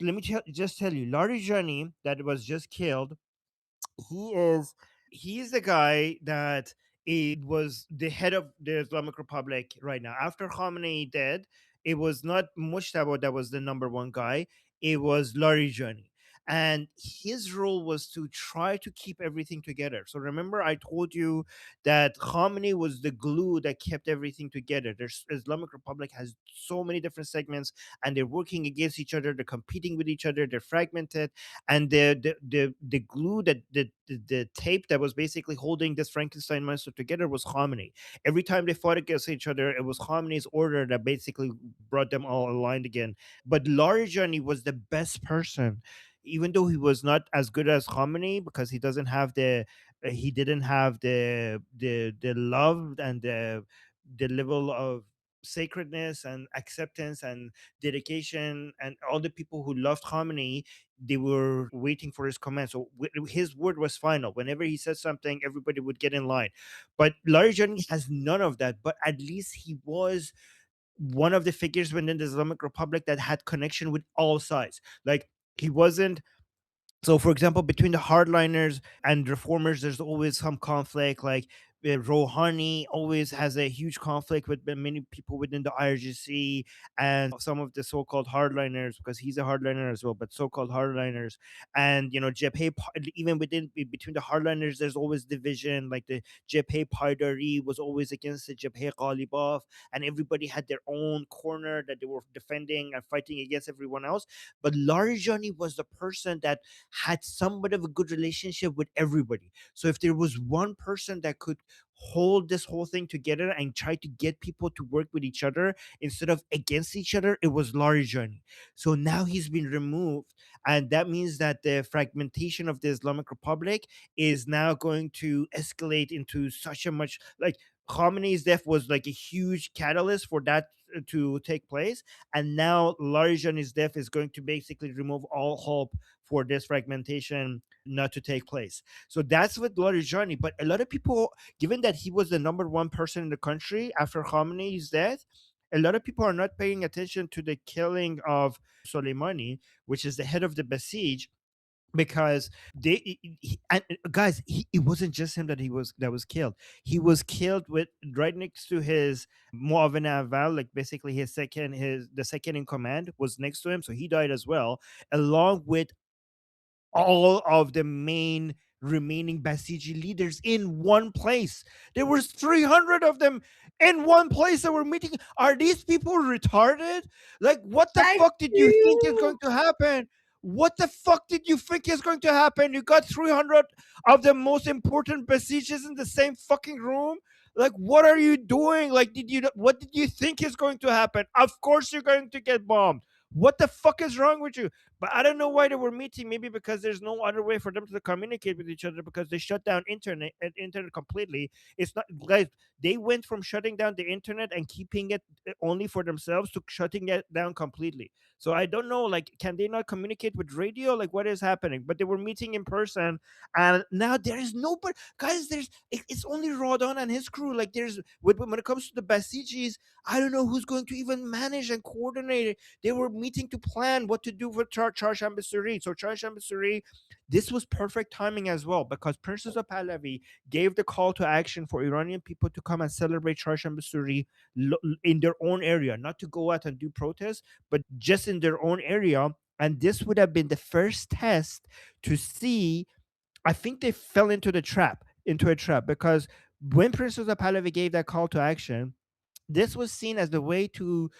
let me just tell you, Larijani that was just killed, he is he's the guy that it was the head of the Islamic Republic right now. After Khamenei dead, it was not Mujtaba that was the number one guy. It was Larijani. And his role was to try to keep everything together. So remember, I told you that Khamenei was the glue that kept everything together. There's Islamic Republic has so many different segments, and they're working against each other. They're competing with each other. They're fragmented, and the glue that the tape that was basically holding this Frankenstein monster together was Khamenei. Every time they fought against each other, it was Khamenei's order that basically brought them all aligned again. But Larijani was the best person, even though he was not as good as Khamenei because he didn't have the love and the level of sacredness and acceptance and dedication, and all the people who loved Khamenei, they were waiting for his command. So his word was final. Whenever he said something, everybody would get in line. But Larijani has none of that. But at least he was one of the figures within the Islamic Republic that had connection with all sides. Like, he wasn't, so for example, between the hardliners and reformers, there's always some conflict. Like, Rouhani always has a huge conflict with many people within the IRGC and some of the so-called hardliners, because he's a hardliner as well, but so-called hardliners. And even between the hardliners, there's always division. Like, the Jabhe Paidari was always against the Jabhe Ghalibaf, and everybody had their own corner that they were defending and fighting against everyone else. But Larijani was the person that had somewhat of a good relationship with everybody. So if there was one person that could hold this whole thing together and try to get people to work with each other instead of against each other, it was Larijani. So now he's been removed, and that means that the fragmentation of the Islamic Republic is now going to escalate into such a much, like, Khamenei's death was like a huge catalyst for that to take place, and now Larijani's death is going to basically remove all hope for this fragmentation not to take place. So that's with Larijani. But a lot of people, given that he was the number one person in the country after Khamenei's death, a lot of people are not paying attention to the killing of Soleimani, which is the head of the Basij, because and guys, it wasn't just him that was killed. He was killed with right next to his Muavin Aval, like basically his the second in command was next to him, so he died as well, along with all of the main remaining Basiji leaders in one place. There was 300 of them in one place that were meeting. Are these people retarded? Like, what the Thank fuck did you think is you. going to happen? What the fuck did you think is going to happen? You got 300 of the most important Basijis in the same fucking room? Like, what are you doing? Like, what did you think is going to happen? Of course you're going to get bombed. What the fuck is wrong with you? But I don't know why they were meeting. Maybe because there's no other way for them to communicate with each other, because they shut down internet completely. It's not, guys. They went from shutting down the internet and keeping it only for themselves to shutting it down completely. So I don't know. Like, can they not communicate with radio? Like, what is happening? But they were meeting in person, and now there is nobody. Guys, it's only Rodon and his crew. Like, when it comes to the Basijis, I don't know who's going to even manage and coordinate it. They were meeting to plan what to do for Chaharshanbe Suri. So Chaharshanbe Suri, this was perfect timing as well, because Princess of Pahlavi gave the call to action for Iranian people to come and celebrate Chaharshanbe Suri in their own area, not to go out and do protests, but just in their own area. And this would have been the first test to see. I think they fell into a trap, because when Princess of Pahlavi gave that call to action, this was seen as the way to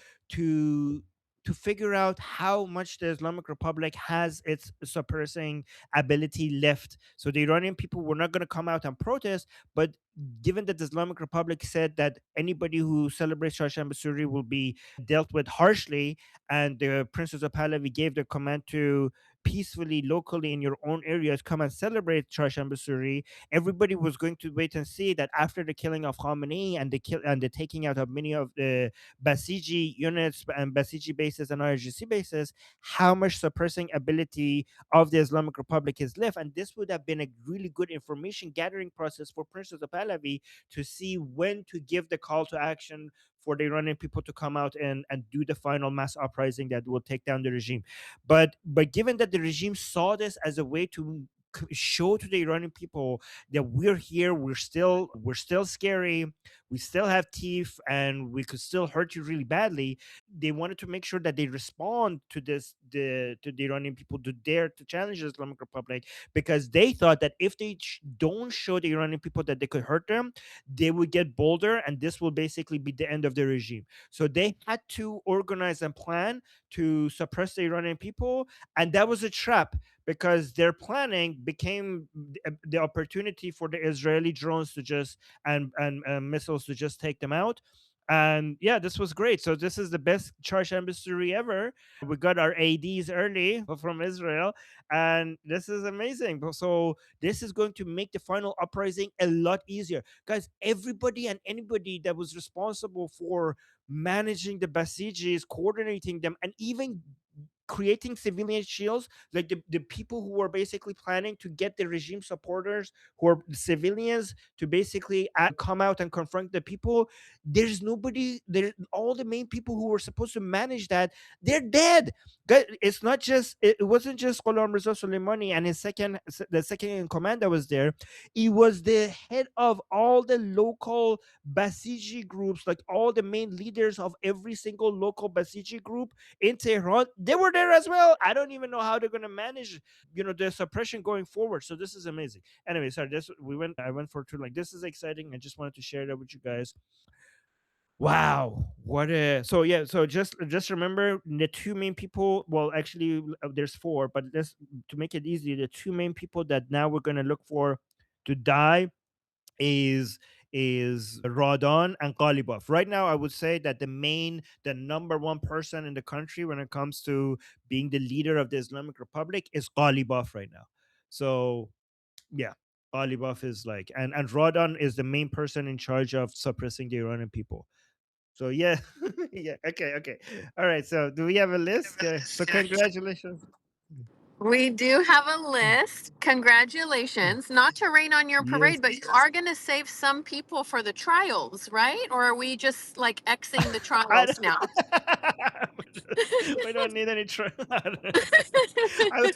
to figure out how much the Islamic Republic has its suppressing ability left. So the Iranian people were not going to come out and protest, but given that the Islamic Republic said that anybody who celebrates Shashan Basuri will be dealt with harshly, and the Princess of Pahlavi gave the command to peacefully, locally in your own areas, come and celebrate Shashan Basuri, everybody was going to wait and see that after the killing of Khamenei and the taking out of many of the Basiji units and Basiji bases and IRGC bases, how much suppressing ability of the Islamic Republic is left. And this would have been a really good information gathering process for Princess of Pahlavi to see when to give the call to action for the Iranian people to come out and do the final mass uprising that will take down the regime. But given that the regime saw this as a way to show to the Iranian people that we're here, we're still scary, we still have teeth, and we could still hurt you really badly. They wanted to make sure that they respond to this, to the Iranian people, to dare to challenge the Islamic Republic, because they thought that if they don't show the Iranian people that they could hurt them, they would get bolder, and this will basically be the end of the regime. So they had to organize and plan to suppress the Iranian people, and that was a trap, because their planning became the opportunity for the Israeli drones to just and missiles to just take them out. And yeah, this was great. So this is the best Chaharshanbe Suri ever. We got our ADs early from Israel, and this is amazing. So this is going to make the final uprising a lot easier, guys. Everybody and anybody that was responsible for managing the Basijis, coordinating them, and even creating civilian shields, like the people who were basically planning to get the regime supporters who are civilians to basically come out and confront the people. There's nobody there. All the main people who were supposed to manage that, they're dead. It's not just, it wasn't just Ghulam Reza Soleimani and the second in command that was there. It was the head of all the local Basiji groups, like all the main leaders of every single local Basiji group in Tehran. They were there as well. I don't even know how they're going to manage, the suppression going forward. So this is amazing. Anyway, sorry, I went for too long. This is exciting. I just wanted to share that with you guys. Wow, what a so yeah, so just remember the two main people. Well, actually, there's four, but just to make it easy, the two main people that now we're gonna look for to die is Radon and Ghalibaf. Right now, I would say that the number one person in the country when it comes to being the leader of the Islamic Republic is Ghalibaf right now. So yeah, Ghalibaf is like, and Radon is the main person in charge of suppressing the Iranian people. So yeah, yeah, okay. All right. So do we have a list? So congratulations. We do have a list. Congratulations. Not to rain on your Yes. parade, but you are going to save some people for the trials, right? Or are we just like Xing the I trials now? we don't need any I,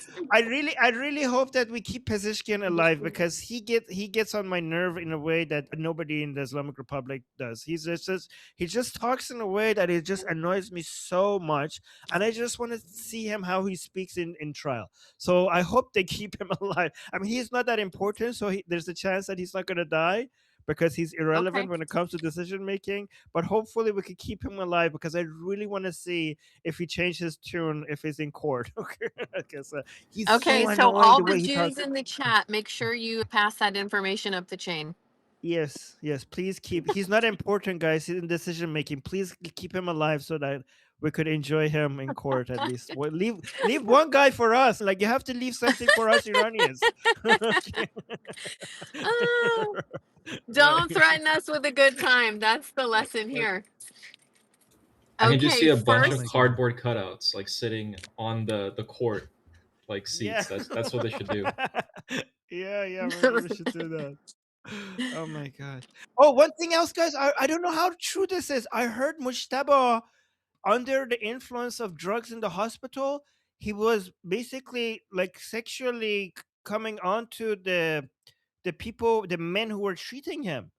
I really hope that we keep Pezeshkian alive, because he gets on my nerve in a way that nobody in the Islamic Republic does. He just talks in a way that it just annoys me so much, and I just want to see him how he speaks in trial. So I hope they keep him alive. I mean, he's not that important, so there's a chance that he's not going to die, because he's irrelevant Okay. when it comes to decision making. But hopefully we could keep him alive, because I really want to see if he changed his tune if he's in court. Okay, because he's Okay. so So annoying all the the way he Jews talks. in the chat, make sure you pass that information up the chain. Yes, please keep. He's not important, guys, in decision making. Please keep him alive so that we could enjoy him in court at least. Well, leave one guy for us. Like, you have to leave something for us Iranians. Okay. Oh, Right. don't threaten us with a good time. That's the lesson here. I can just Okay. see a bunch Oh of my First, god. cardboard cutouts like sitting on the court like Yeah. seats. That's what they should do. Yeah, maybe we should do that. Oh my god. Oh, one thing else, guys. I don't know how true this is. I heard Mujtaba under the influence of drugs in the hospital. He was basically like sexually coming onto the people, the men who were treating him.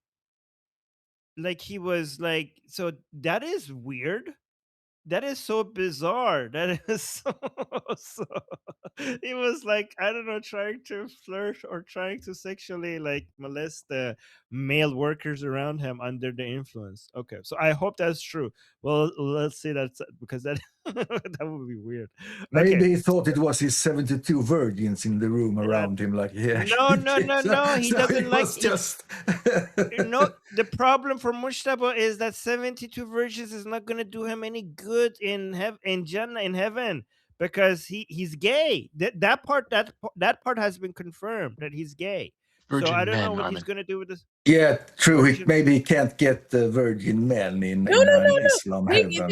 Like, he was like, so that is weird. That is so bizarre. That is so. He was like, I don't know, trying to flirt or trying to sexually like molest the male workers around him under the influence. Okay, so I hope that's true. Well, let's see that, because that that would be weird. Okay. Maybe he thought it was his 72 virgins in the room around him, like he No, actually no, did. no, no. He So doesn't it like. was just. No, the problem for Mushtaba is that 72 virgins is not going to do him any good in Jannah, in heaven, because he's gay. That part has been confirmed that he's gay. So I Virgin don't know men, what he's Armin. going to do with this. Yeah, true. Virgin. Maybe he can't get the virgin men in No. Islam They heaven.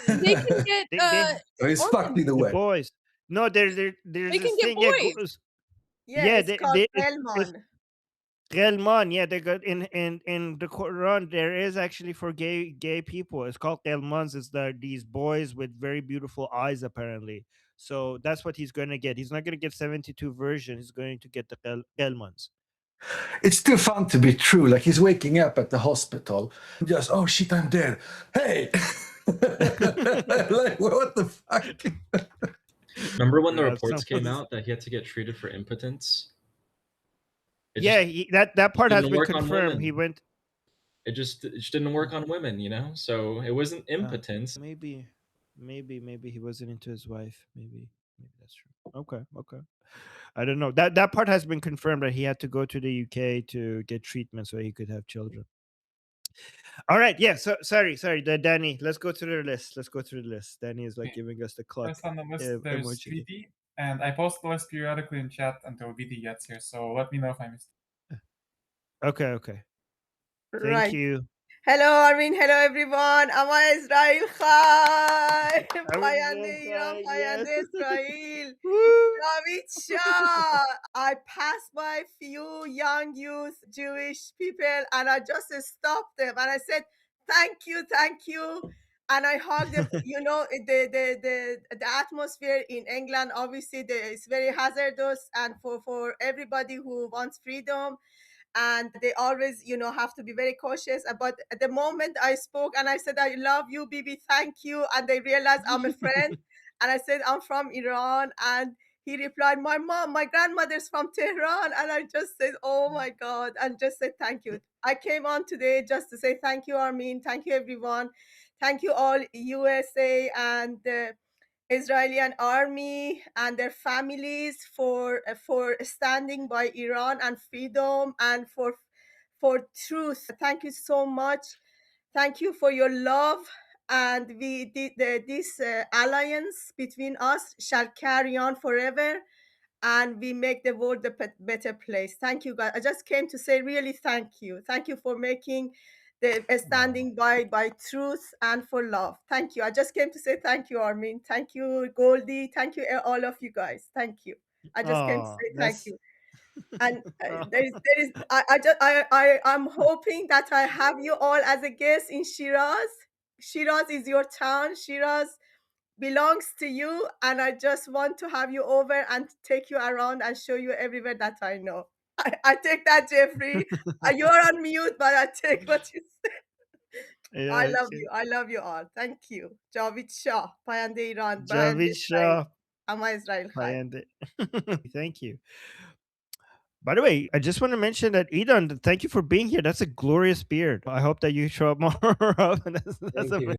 they can get They So he's fucked either orphans. the way. boys. No, there's They this can get thing. Yeah, boys. Yeah, yeah. it's called It's Elmon. Gelman, yeah, they got in the Quran. There is actually for gay people. It's called Gelmans. It's these boys with very beautiful eyes, apparently. So that's what he's going to get. He's not going to get 72 version. He's going to get the Gelmans. It's too fun to be true. Like he's waking up at the hospital, just oh shit, I'm dead. Hey, like what the fuck? Remember when the Yeah, reports came someone's- out that he had to get treated for impotence? It Yeah, that part has didn't been work on confirmed. women. He went. It just didn't work on women, you know. So it wasn't impotence. Maybe he wasn't into his wife. Maybe that's true. Okay. I don't know. That part has been confirmed that he had to go to the UK to get treatment so he could have children. All right. Yeah. So sorry. Danny, let's go through the list. Danny is like Okay. giving us the clock. First on the list, there's emoji. VD, and I post the list periodically in chat until VD gets here. So let me know if I missed. Okay. Thank Right. you. Hello, Armin. Hello, everyone. Ama Israel Khay. Payande Iran, Payande Israel. David Shah. I passed by few young youth, Jewish people, and I just stopped them and I said, thank you. And I hugged them. You know, the atmosphere in England, obviously, it's very hazardous. And for everybody who wants freedom, and they always, have to be very cautious. But at the moment I spoke and I said, I love you, Bibi, thank you. And they realized I'm a friend. And I said, I'm from Iran. And he replied, my grandmother's from Tehran. And I just said, oh my God, and just said, thank you. I came on today just to say thank you, Armin. Thank you, everyone. Thank you all, USA and Israeli army and their families for standing by Iran and freedom and for truth. Thank you so much. Thank you for your love. And this alliance between us shall carry on forever, and we make the world a better place. Thank you, guys. I just came to say really thank you. Thank you for making the standing by truth and for love. Thank you. I just came to say thank you, Armin. Thank you, Goldie. Thank you, all of you guys. Thank you. I just came to say thank you. And I'm hoping that I have you all as a guest in Shiraz. Shiraz is your town. Shiraz belongs to you, and I just want to have you over and take you around and show you everywhere that I know. I take that, Jeffrey. You're on mute, but I take what you say. Yeah, I love you all. Thank you. Javid Shah, Payande Iran, Javid Shah. Ama Israel Khay. Thank you. By the way, I just want to mention that Idan, thank you for being here. That's a glorious beard. I hope that you show up more often. That's Thank you.